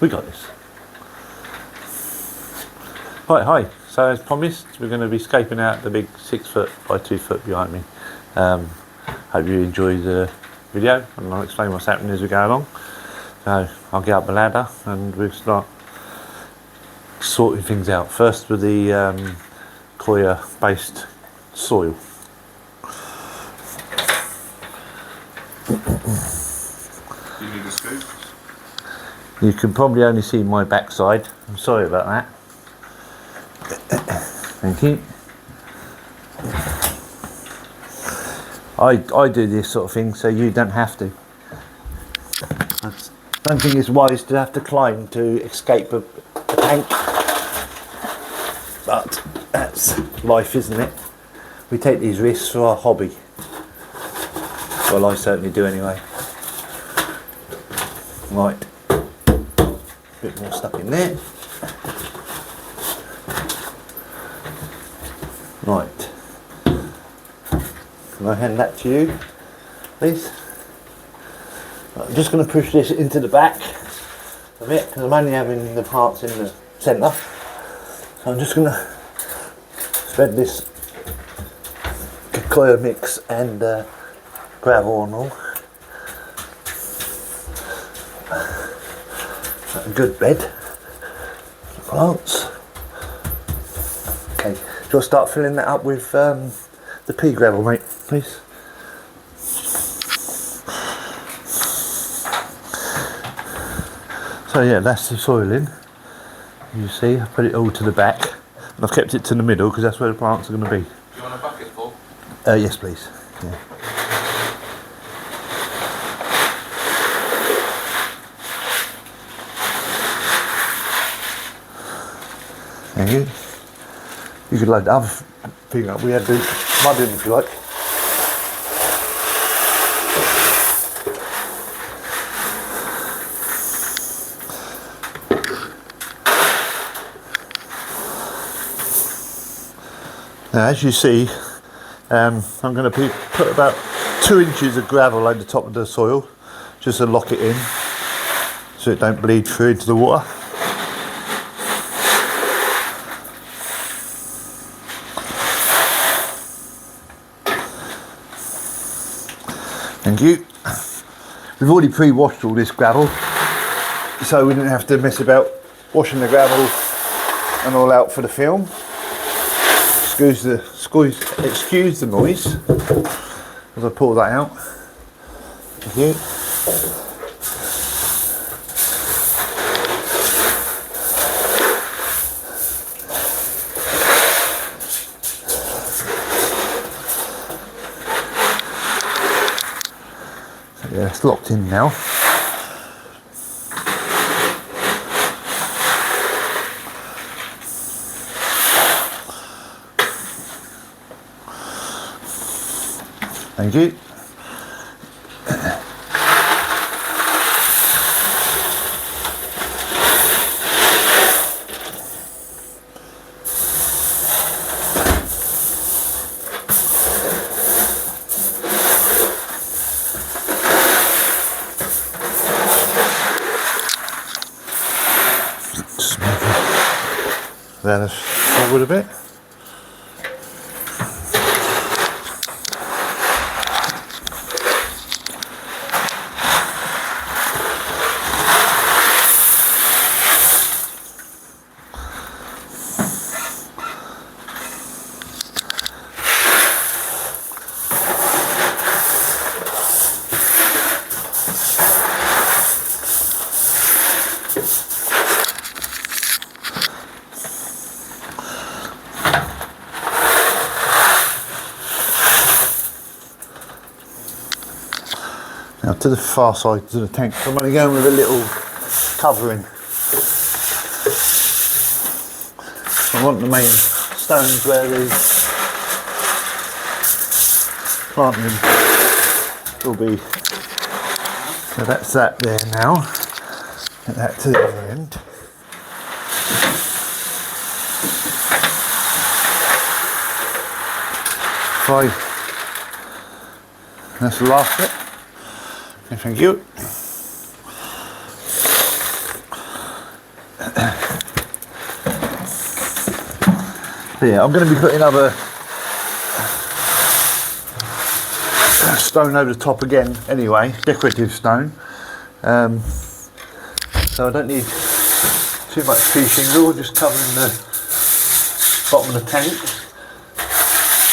We got this. Right, hi. So as promised, we're going to be scaping out the big 6 foot by 2 foot behind me. Hope you enjoy the video, and I'll explain what's happening as we go along. So I'll get up the ladder and we'll start sorting things out. First with the coir based soil. You need a scoop? You can probably only see my backside. I'm sorry about that. Thank you. I do this sort of thing so you don't have to. I don't think it's wise to have to climb to escape a tank, but that's life, isn't it? We take these risks for our hobby. Well, I certainly do anyway. Right, a bit more stuff in there. Right, can I hand that to you, please? I'm just going to push this into the back a bit because I'm only having the parts in the centre. So I'm just going to spread this coir mix and gravel on all. A good bed for plants. Okay, do you start filling that up with the pea gravel, mate, please? So yeah, that's the soil in. You see, I put it all to the back, and I've kept it to the middle because that's where the plants are going to be. Do you want a bucket full? Yes, please. Yeah. Thank you. You could load the other thing up. We had the mud in if you like. Now, as you see, I'm going to put about 2 inches of gravel over the top of the soil just to lock it in so it don't bleed through into the water. Thank you. We've already pre-washed all this gravel, so we didn't have to mess about washing the gravel and all out for the film. Excuse the noise as I pull that out. Thank you. Yeah, it's locked in now. Thank you. Then it's forward a bit. Now to the far side, to the tank, I'm only going with a little covering. I want the main stones where the planting will be. So that's that there now. Get that to the other end. That's the last bit. Okay, thank you. So yeah, I'm going to be putting other stone over the top again anyway, decorative stone. So I don't need too much pea shingle, just covering the bottom of the tank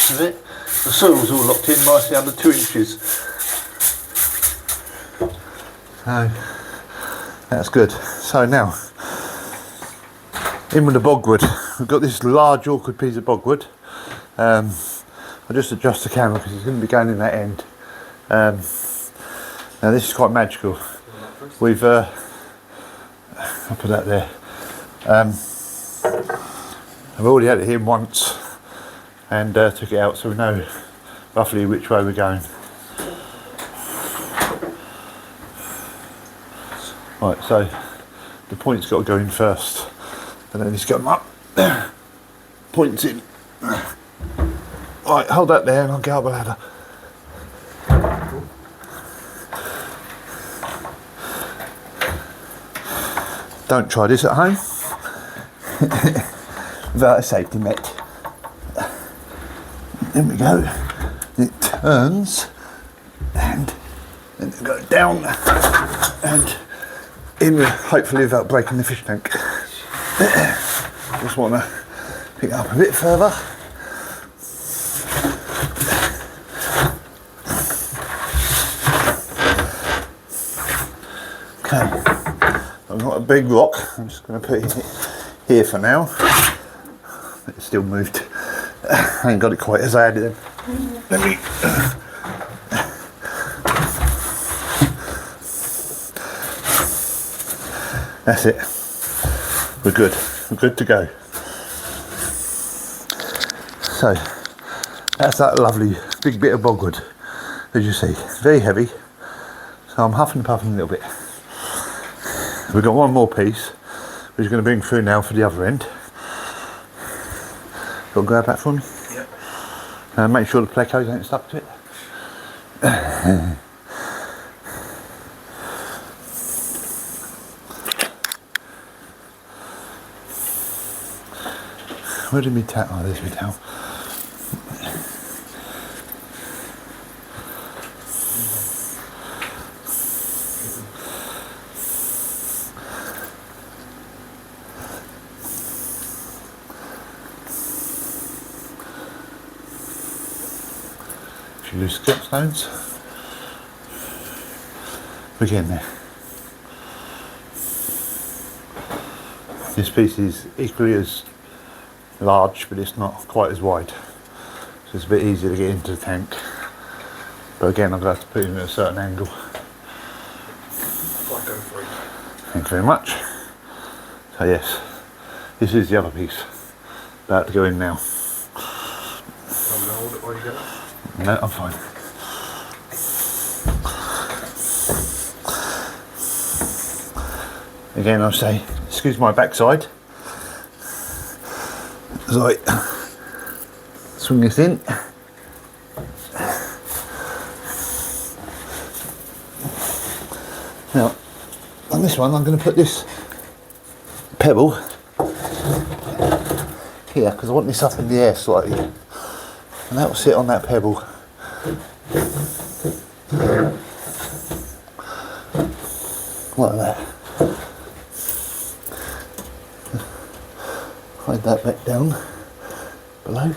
with it. The soil's all locked in nicely under 2 inches. So that's good. So now, in with the bogwood. We've got this large awkward piece of bogwood. I'll just adjust the camera because it's going to be going in that end. Now this is quite magical. We've I'll put that there. I've already had it here once and took it out, so we know roughly which way we're going. Right, so the point's got to go in first, and then it's got them up. Points in. Right, hold that there and I'll get up the ladder. Don't try this at home without a safety net. There we go. It turns and then it goes down and in, hopefully without breaking the fish tank. Just want to pick it up a bit further. Okay, I've got a big rock. I'm just going to put it here for now. It still moved. I ain't got it quite as I had it then. Let me. That's it. We're good. We're good to go. So that's that lovely big bit of bogwood, as you see. Very heavy. So I'm huffing and puffing a little bit. We've got one more piece, which is going to bring through now for the other end. Got to grab that for me? Yep. Make sure the plecos ain't stuck to it. Where did me towel? Oh, there's my towel. Should we use skip stones? We're getting there. This piece is equally as large, but it's not quite as wide, so it's a bit easier to get into the tank, but again I'm going to have to put him at a certain angle. Thank you very much. So yes, this is the other piece about to go in now. No, I'm fine. Again I'll say, excuse my backside as I swing this in. Now, on this one I'm going to put this pebble here because I want this up in the air slightly, and that will sit on that pebble. Like that. Hide that back down below.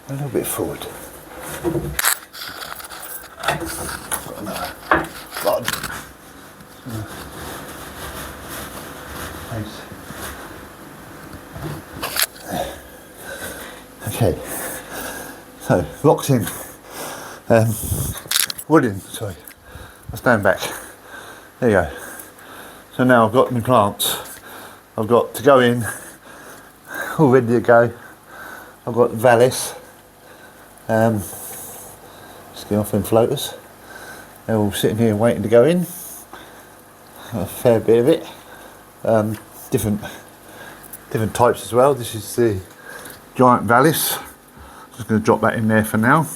A little bit forward. Got another rod. Nice. Okay, so locked in. Wooden, sorry. I'll stand back. There you go. So now I've got my plants. I've got to go in, all ready to go. I've got the Vallis. Just get off them floaters. They're all sitting here waiting to go in. A fair bit of it. Different types as well. This is the giant Vallis. Just going to drop that in there for now.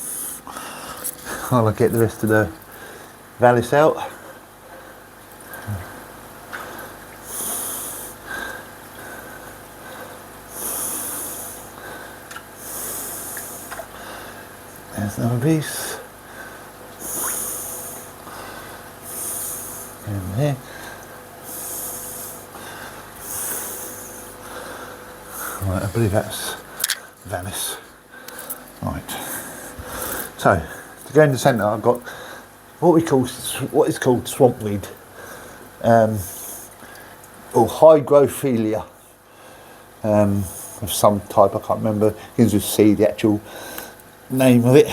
I'll get the rest of the Vallis out. There's another piece. In there. Right, I believe that's Venice. Right. So to go in the centre, I've got what is called swampweed, or hygrophila, of some type. I can't remember. You can just see the actual name of it.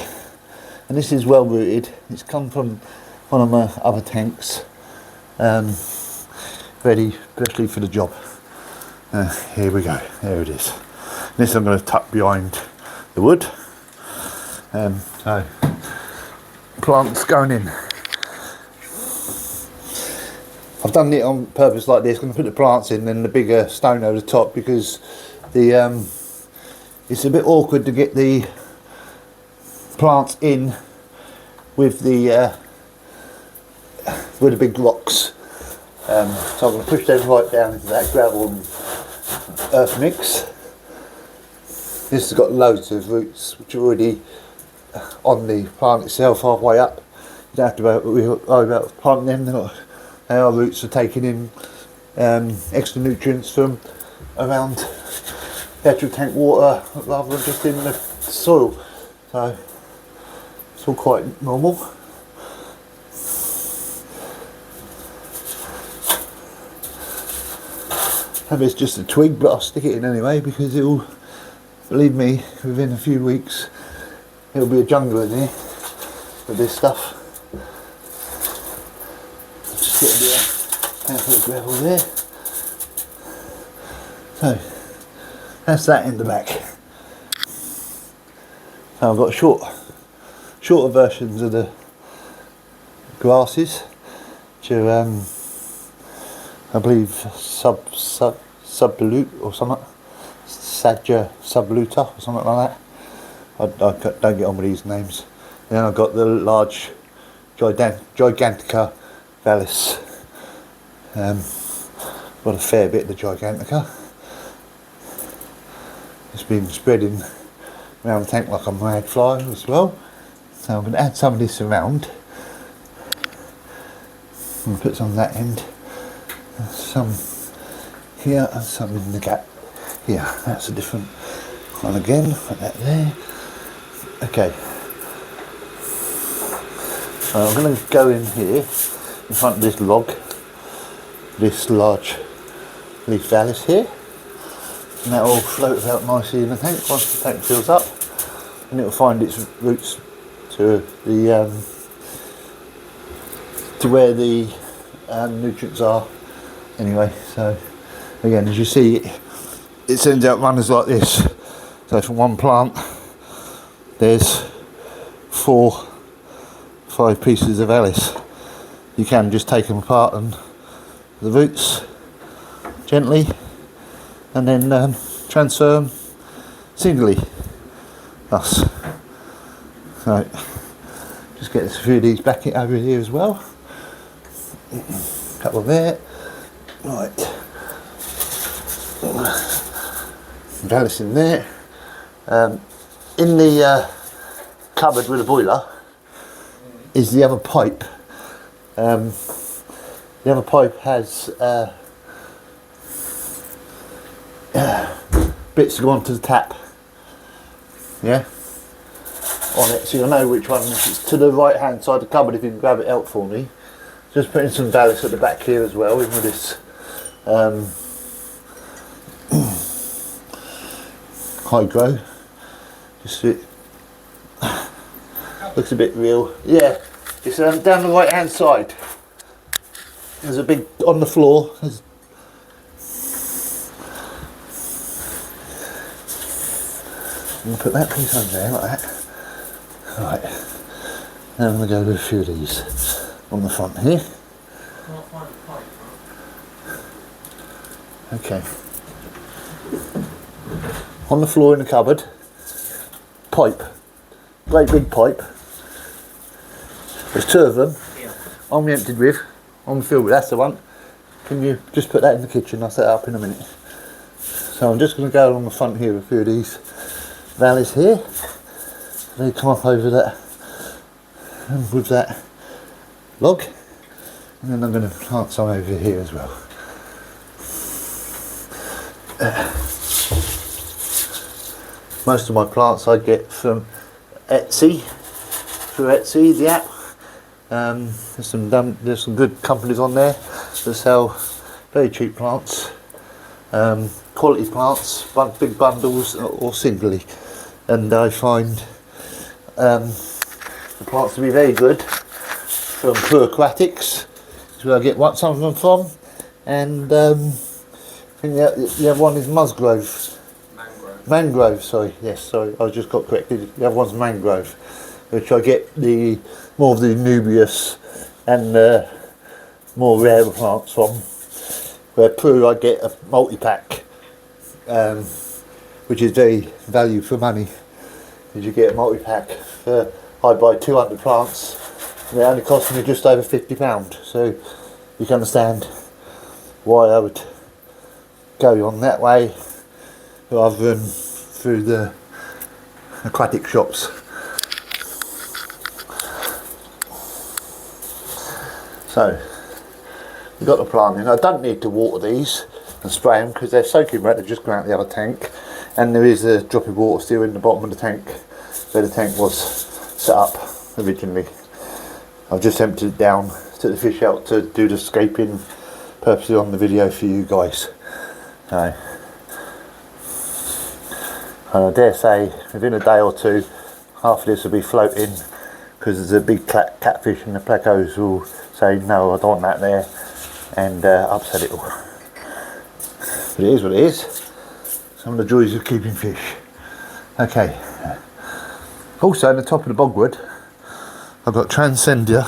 And this is well rooted. It's come from one of my other tanks, ready especially for the job. Here we go. There it is. This I'm going to tuck behind the wood. So plants going in. I've done it on purpose like this. I'm going to put the plants in and the bigger stone over the top because the it's a bit awkward to get the plants in with the big rocks. So I'm going to push them right down into that gravel and earth mix. This has got loads of roots which are already on the plant itself halfway up. You don't have to worry about planting them. Our roots are taking in extra nutrients from around petrol tank water rather than just in the soil. So it's all quite normal. If it's just a twig, but I'll stick it in anyway because it'll, believe me, within a few weeks it'll be a jungle in here with this stuff. Just get a bit of handful of gravel there. So that's that in the back. So I've got shorter versions of the grasses, which are I believe subvolute or something, Sadger subvoluta or something like that. I don't get on with these names. Then I've got the large Gigantica vallis. Got a fair bit of the Gigantica. It's been spreading around the tank like a mad fly as well. So I'm going to add some of this around and put some on that end. Some here and some in the gap here. That's a different one again. Put that there. Okay. So I'm going to go in here in front of this log, this large leaf vallis here, and that will float out nicely in the tank once the tank fills up, and it will find its roots to the to where the nutrients are. Anyway, so again, as you see, it sends out runners like this. So from one plant, there's 4-5 pieces of vallis. You can just take them apart and the roots gently, and then transfer them singly. Thus, so just get a few of these back over here as well. A couple there. Right, vallis in there. In the cupboard with the boiler is the other pipe. The other pipe has bits to go onto the tap. Yeah, on it, so you'll know which one. It's to the right hand side of the cupboard if you can grab it out for me. Just putting some vallis at the back here as well, in with this hydro. Just it looks a bit real. Yeah, it's down the right hand side. There's a big on the floor. I'm gonna put that piece on there like that. Right. Now I'm gonna go to a few of these on the front here. Okay. On the floor in the cupboard, pipe, great big pipe. There's 2 of them. Yeah. I'm emptied with, I'm filled with. That's the one. Can you just put that in the kitchen? I'll set it up in a minute. So I'm just going to go along the front here with a few of these valleys here. They come up over that with that log, and then I'm going to plant some over here as well. Most of my plants I get from Etsy, through Etsy, the app. There's some good companies on there that sell very cheap plants, quality plants, big bundles or singly, and I find the plants to be very good from True Aquatics, is where I get some of them from, and I think the other one is Musgrove. Mangrove, sorry, yes, sorry, I just got corrected. The other one's Mangrove, which I get more of the Nubius and more rare plants from. Where Prue I get a multi-pack, which is very value for money. Because you get a multi-pack I buy 200 plants, and it only cost me just over £50. So you can understand why I would go on that way rather than through the aquatic shops. So we've got the plant in. I don't need to water these and spray them because they're soaking wet. They just go out the other tank, and there is a drop of water still in the bottom of the tank where the tank was set up originally. I've just emptied it down, took the fish out to do the scaping purposes on the video for you guys. And I dare say within a day or two half of this will be floating, because there's a big catfish and the placos will say no, I don't want that there, and upset it all. But it is what it is. Some of the joys of keeping fish. Okay. Also on the top of the bogwood I've got Transcendia,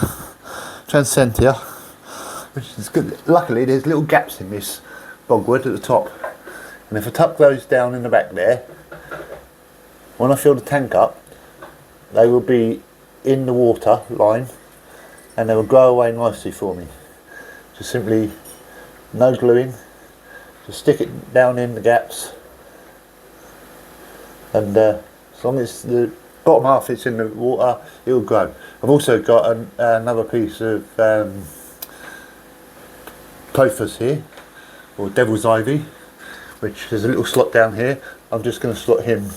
which is good. Luckily there's little gaps in this bogwood at the top, and if I tuck those down in the back there, when I fill the tank up, they will be in the water line and they will grow away nicely for me. Just simply no gluing, just stick it down in the gaps, and as long as the bottom half is in the water, it will grow. I've also got another piece of pothos here, or devil's ivy, which there's a little slot down here. I'm just going to slot him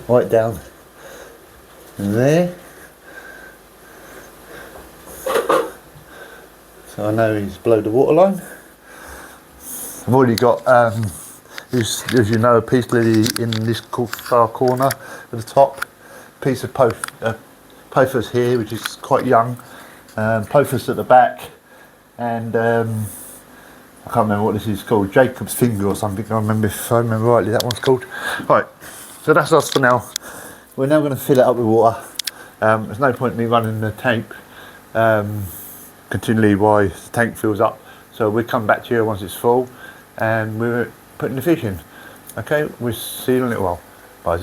right down there, so I know he's below the water line. I've already got, as you know, a peace lily in this far corner at the top, piece of pothos here, which is quite young, pothos at the back, and I can't remember what this is called, Jacob's finger or something. If I remember rightly, that one's called. Right, so that's us for now. We're now going to fill it up with water. There's no point in me running the tank continually while the tank fills up. So we'll come back to you once it's full and we're putting the fish in. Okay, we'll see you in a little while. Bye.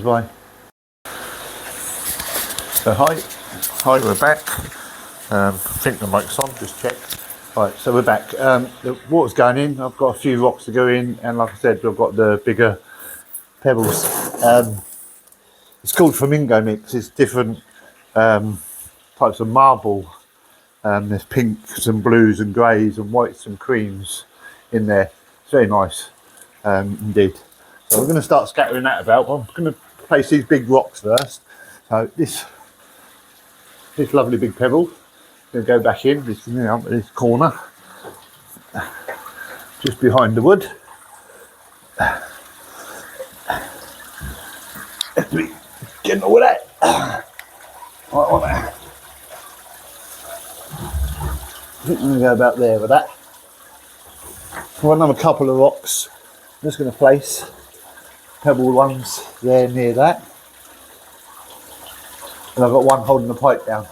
So hi, we're back. I think the mic's on, just check. Right, so we're back. The water's going in. I've got a few rocks to go in, and like I said, I've got the bigger pebbles. It's called flamingo mix. It's different types of marble. There's pinks and blues and greys and whites and creams in there. It's very nice indeed. So we're going to start scattering that about. I'm going to place these big rocks first. So this lovely big pebble is going to go back in this corner, just behind the wood. Getting all that. Right on there. I think I'm going to go about there with that. I want another couple of rocks. I'm just going to place pebble ones there near that. And I've got one holding the pipe down.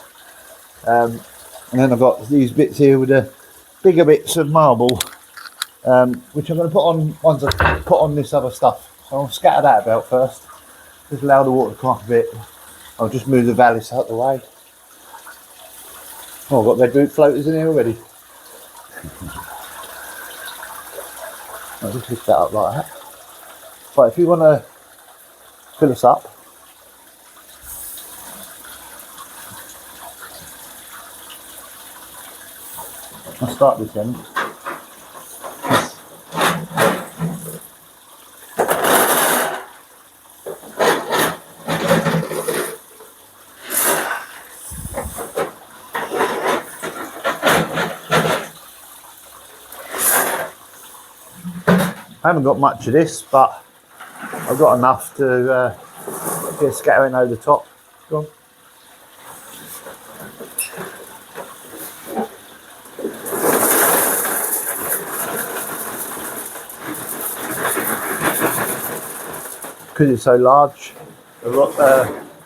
And then I've got these bits here with the bigger bits of marble, which I'm going to put on once I put on this other stuff. So I'll scatter that about first. Just allow the water to come up a bit. I'll just move the vallis out the way. Oh, I've got red root floaters in here already. I'll just lift that up like that. But if you want to fill us up, I'll start this end. I haven't got much of this, but I've got enough to get scattering over the top. Go on. Because it's so large,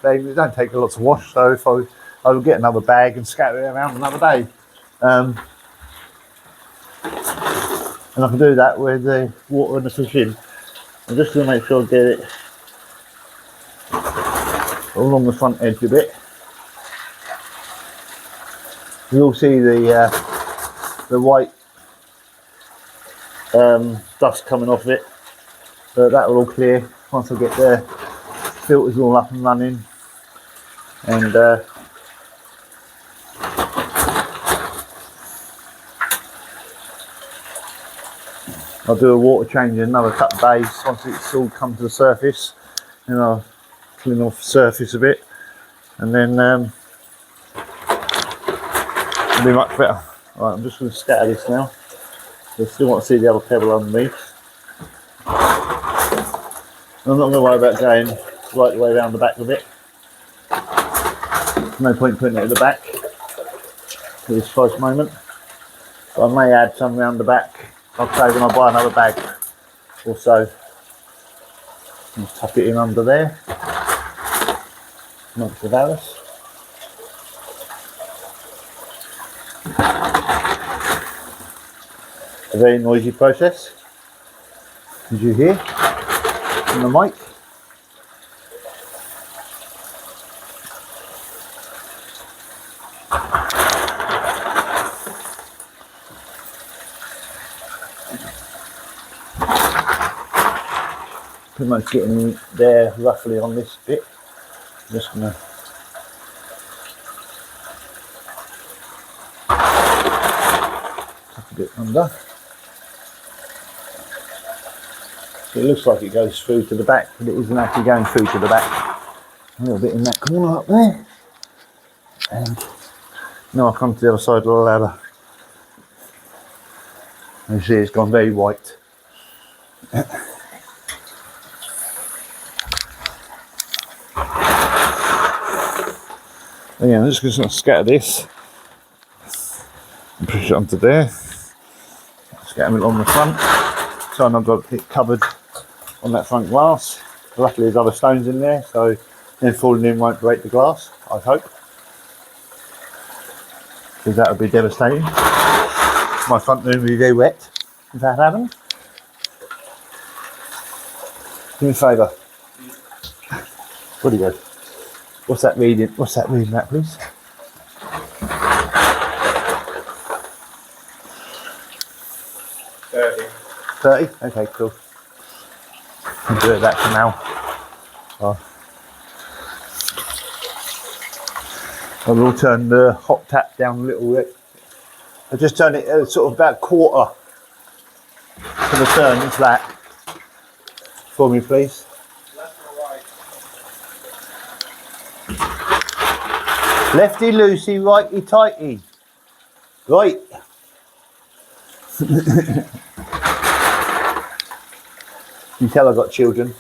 they don't take a lot to wash, so if I will get another bag and scatter it around another day. And I can do that with the water and the fish in. I'm just going to make sure I get it along the front edge a bit. You'll see the white dust coming off it, but that will all clear once I get the filters all up and running. And I'll do a water change in another couple of days once it's all come to the surface, and I'll clean off the surface a bit, and then it'll be much better. Right, I'm just going to scatter this now. I still want to see the other pebble underneath. I'm not going to worry about going right the way around the back of it. No point putting it at the back at this first moment. But I may add some around the back. I'll say when I buy another bag or so. I'll tuck it in under there. Amongst the valves. A very noisy process, as you hear from the mic. Pretty much getting there roughly on this bit. I'm just going to tuck a bit under. So it looks like it goes through to the back, but it isn't actually going through to the back. A little bit in that corner up there. And now I come to the other side of the ladder. You see it's gone very white. Yeah, I'm just going to scatter this and push it onto there. Scatter it on the front, so I've got it covered on that front glass. Luckily there's other stones in there, so then falling in won't break the glass, I hope, because that would be devastating. My front room would be very wet if that happened. Do me a favour. Pretty good. What's that reading? What's that reading at, please? $30. Okay, cool. I'll do it that for now. I will turn the hot tap down a little bit. I just turn it sort of about quarter to the turn. It's that for me, please. Lefty loosey, righty tighty. Right. You can tell I've got children,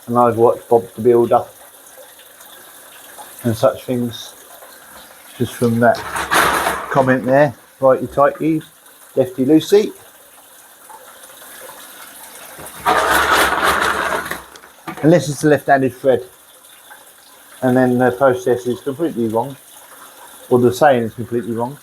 and I've watched Bob the Builder and such things just from that comment there. Righty tighty, lefty loosey. Unless it's a left-handed thread. And then the process is completely wrong, or the saying is completely wrong.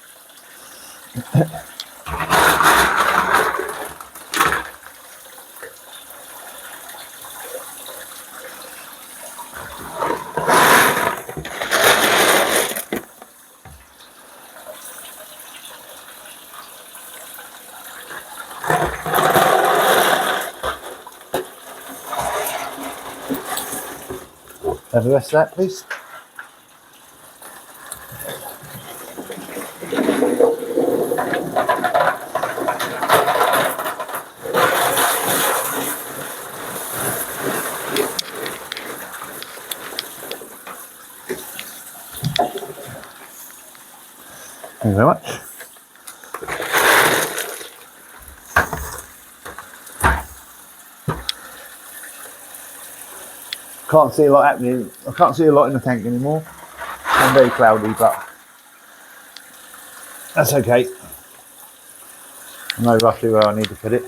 Have the rest of that, please. you very much. Can't see a lot happening. I can't see a lot in the tank anymore. I'm very cloudy, but that's okay. I know roughly where I need to put it.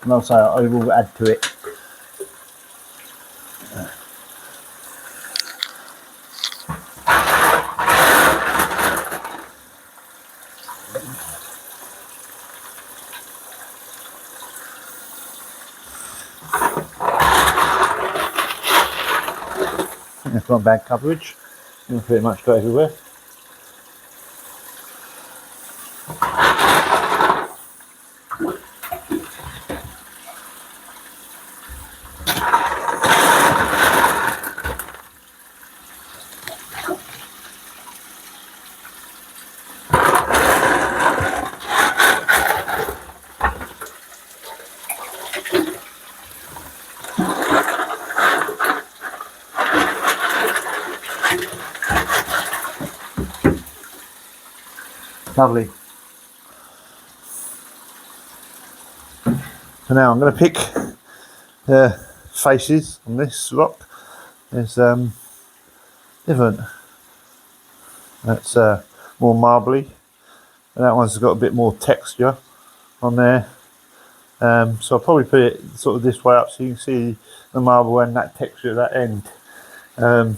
And also I will add to it. That's not bad coverage. You pretty much go everywhere. Lovely. So now I'm going to pick the faces on this rock. There's different. That's more marbly, and that one's got a bit more texture on there. So I'll probably put it sort of this way up so you can see the marble and that texture at that end. I'm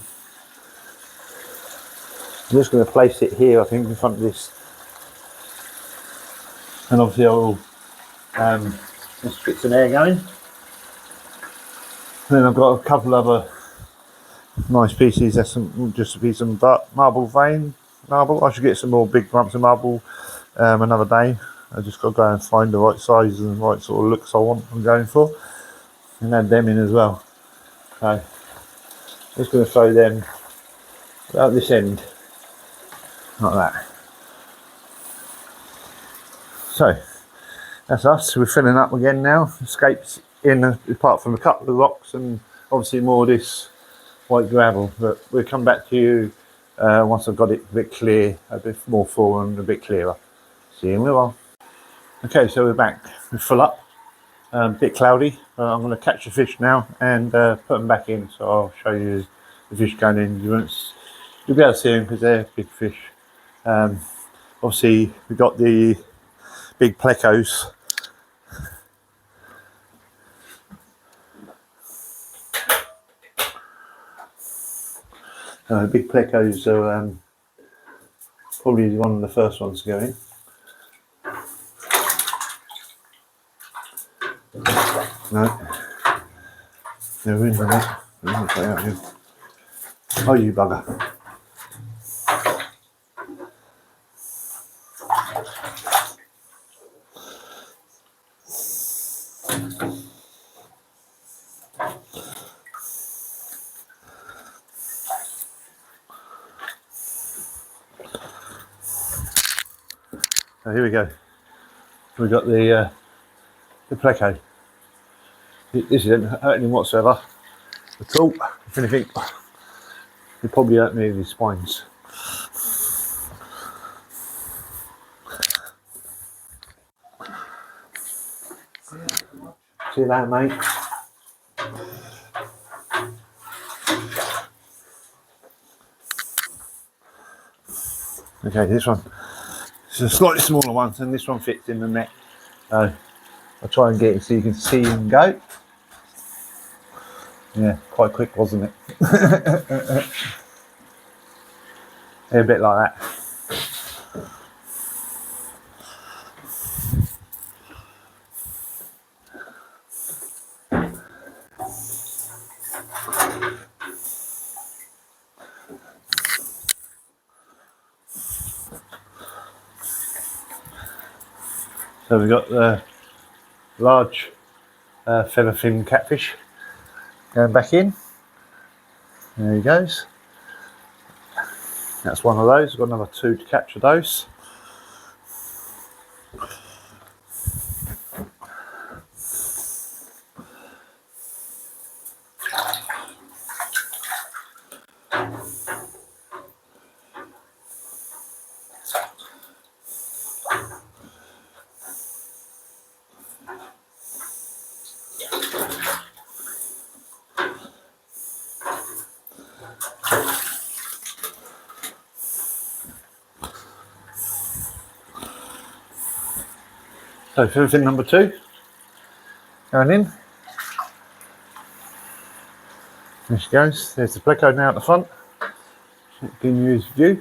just going to place it here, I think, in front of this. And obviously I'll just get some air going. And then I've got a couple other nice pieces. That's just a piece of marble vein marble. I should get some more big lumps of marble another day. I just got to go and find the right size and the right sort of looks I'm going for, and add them in as well. So just going to throw them out this end like that. So that's us. We're filling up again now. Escapes in, apart from a couple of rocks and obviously more of this white gravel. But we'll come back to you once I've got it a bit clear, a bit more full and a bit clearer. See you in a little while. Okay, so we're back. We're full up. A bit cloudy. I'm going to catch the fish now and put them back in. So I'll show you the fish going in. You'll be able to see them because they're big fish. Obviously, we've got the big plecos. Big plecos are probably one of the first ones to go in. No, they're in there. Oh, you bugger. So here we go. We've got the pleco. This isn't hurting him whatsoever at all. If anything, he probably hurt me with his spines. See that, mate? Okay, this one. It's a slightly smaller one, and this one fits in the net. So I'll try and get it so you can see him go. Yeah, quite quick, wasn't it? Yeah, a bit like that. So we've got the large feather fin catfish going back in. There he goes. That's one of those. We've got another two to capture those. So fin number 2 going in. There she goes. There's the pleco now at the front. Can use view.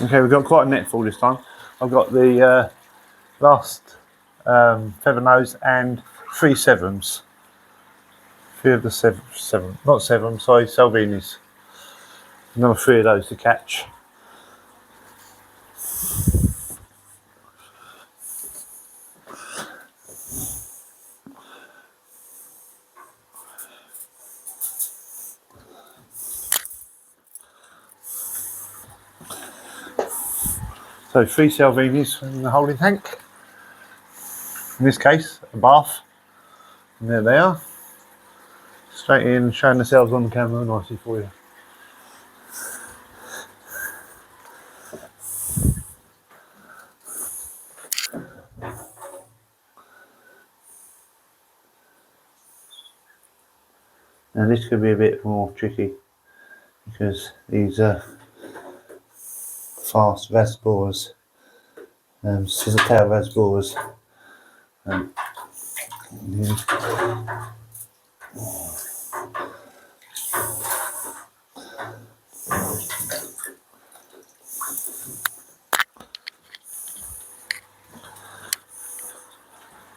Okay, we've got quite a net full this time. I've got the last feather nose and 3 sevens. 3 of the not seven, sorry, Salvinis. Another 3 of those to catch. So 3 Salvinis in the holding tank. In this case, a bath. And there they are. Straight in, showing themselves on the camera nicely for you. Now this could be a bit more tricky because these are fast Vesbors, scissor tail Vesbors.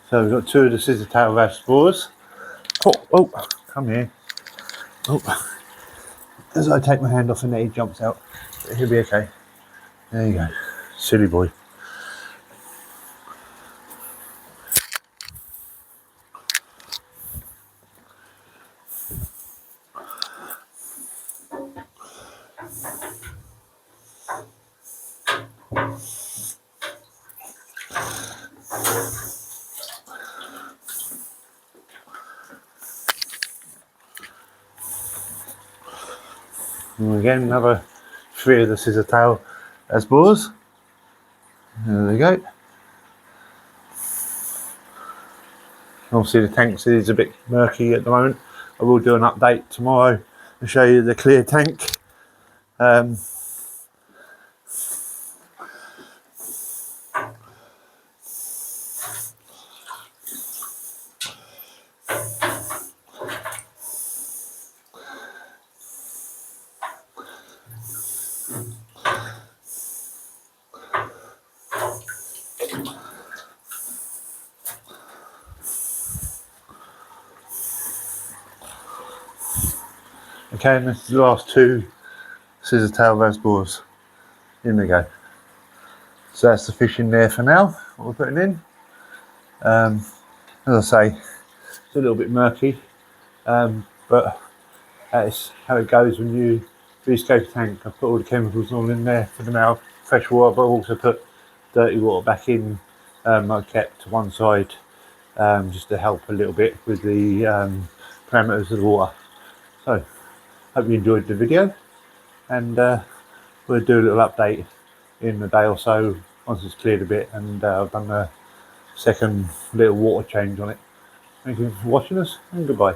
So we've got 2 of the scissor tail Vesbors. Oh, come here. Oh, as I take my hand off the net, he jumps out. But he'll be okay. There you go. Silly boy. And again, another 3 of the scissor tail Vesbors. There they go. Obviously the tank is a bit murky at the moment. I will do an update tomorrow and show you the clear tank. Okay, and this is the last 2 scissor tail Vesbors. In they go. So that's the fish in there for now, what we're putting in. As I say, it's a little bit murky, but that's how it goes when you rescape a tank. I've put all the chemicals all in there for the now fresh water, but I've also put dirty water back in. I kept to one side just to help a little bit with the parameters of the water. So, hope you enjoyed the video, and we'll do a little update in a day or so once it's cleared a bit and I've done the second little water change on it. Thank you for watching us, and goodbye.